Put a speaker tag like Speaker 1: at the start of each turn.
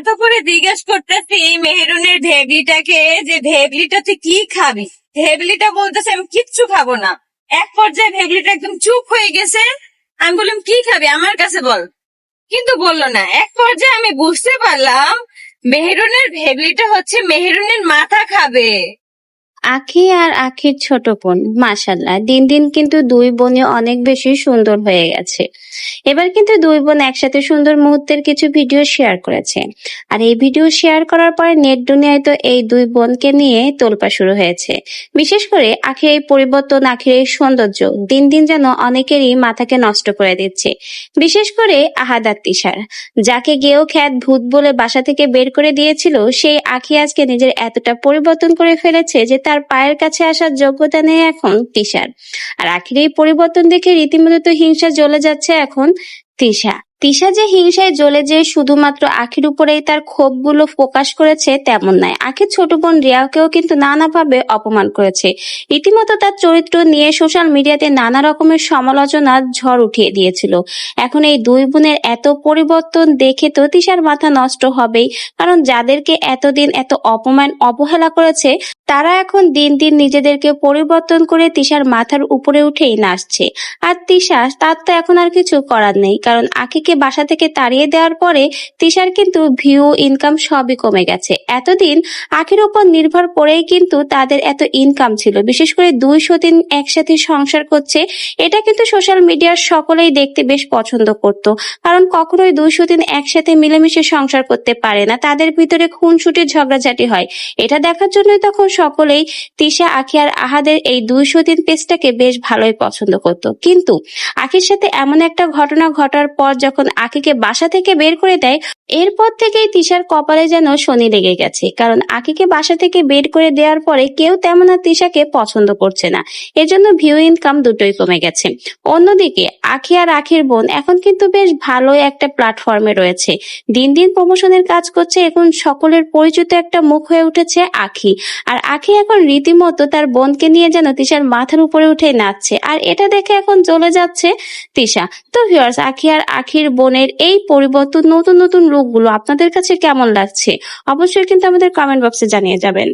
Speaker 1: এত করে জিজ্ঞেস করতেছি মেহেরুনের ভেবলিটাকে যে ভেবলিটা তুই কি খাবি, ভেবলিটা বলতেছে আমি কিচ্ছু খাবো না। এক পর্যায়ে ভেবলিটা একদম চুপ হয়ে গেছে। আমি বললাম কি খাবি আমার কাছে বল, কিন্তু বললো না। এক পর্যায়ে আমি বুঝতে পারলাম মেহেরুনের ভেবলিটা হচ্ছে মেহেরুনের মাথা খাবে।
Speaker 2: আখি আর আখির ছোট বোন মাশাআল্লাহ দিন দিন কিন্তু দুই বোনই অনেক বেশি সুন্দর হয়ে গেছে। এবার কিন্তু দুই বোন একসাথে সুন্দর মুহূর্তের কিছু ভিডিও শেয়ার করেছে। আর এই ভিডিও শেয়ার করার পরে নেট দুনিয়ায় তো এই দুই বোনকে নিয়ে তোলপাড় শুরু হয়েছে। বিশেষ করে আখির এই পরিবর্তন, আখির এই সৌন্দর্য দিন দিন যেন অনেকেরই মাথাকে নষ্ট করে দিচ্ছে। বিশেষ করে আহাদ আর তিশার, যাকে গেও খ্যাত ভূত বলে বাসা থেকে বের করে দিয়েছিল, সেই আখি আজকে নিজের এতটা পরিবর্তন করে ফেলেছে যে তার পায়ের কাছে আসার যোগ্যতা নেই এখন তিশার। আর আখির এই পরিবর্তন দেখে রীতিমতো তো হিংসা জ্বলে যাচ্ছে এখন তিশা যে হিংসায় জ্বলে যে শুধুমাত্র আখির উপরেই তার ক্ষোভগুলো প্রকাশ করেছে তেমন নয়, আখির ছোট বোন রিয়াকেও কিন্তু নানাভাবে অপমান করেছে। রীতিমতো তার চরিত্র নিয়ে সোশ্যাল মিডিয়াতে নানা রকমের সমালোচনার ঝড় উঠিয়ে দিয়েছিল। এখন এই দুই বোনের এত পরিবর্তন দেখে তো তিশার মাথা নষ্ট হবেই, কারণ যাদেরকে এতদিন এত অপমান অবহেলা করেছে তারা এখন দিন দিন নিজেদেরকে পরিবর্তন করে তিশার মাথার উপরে উঠেই নাচছে। আর তিশা তার তো এখন আর কিছু করার নেই, কারণ আখিকে বাসা থেকে তাড়িয়ে দেওয়ার পরে তিশার কিন্তু ভিউ ইনকাম সবই কমে গেছে। এতদিন আখির উপর নির্ভর করেই কিন্তু তাদের এত ইনকাম ছিল। বিশেষ করে দুই সতীন একসাথে সংসার করছে, এটা কিন্তু সোশ্যাল মিডিয়ার সকলেই দেখতে বেশ পছন্দ করত, কারণ কখনোই দুই সতীন একসাথে মিলেমিশে সংসার করতে পারে না, তাদের ভিতরে খুনসুটির ঝগড়াঝাটি হয়। এটা দেখার জন্যই তখন সকলেই তিশা, আখি আর আহাদের এই দুই সতীন পেজটাকে বেশ ভালোই পছন্দ করত। কিন্তু আখির সাথে এমন একটা ঘটনা ঘটার পর যখন আখিকে বাসা থেকে বের করে দেয়, এরপর থেকেই তিশার কপালে যেন শনি লেগে গেছে। কারণ আখিকে বাসা থেকে বের করে দেওয়ার পরে কেউ তেমন আর তিশাকে পছন্দ করছে না, এজন্য ভিউ ইনকাম দুটোই কমে গেছে। অন্যদিকে আখি আর আখির বোন এখন কিন্তু বেশ ভালোই একটা প্ল্যাটফর্মে রয়েছে, দিন দিন প্রমোশনের কাজ করছে। এখন সকলের পরিচিত একটা মুখ হয়ে উঠেছে আখি। আর আখি এখন রীতিমতো তার বোনকে নিয়ে যেন তিশার মাথার উপরে উঠে নাচছে, আর এটা দেখে এখন চলে যাচ্ছে তিশা। তো ভিউয়ার্স, আখি আর আখির বোনের এই পরিবর্তন, নতুন নতুন লুকগুলো আপনাদের কাছে কেমন লাগছে অবশ্যই কিন্তু আমাদের কমেন্ট বক্সে জানিয়ে যাবেন।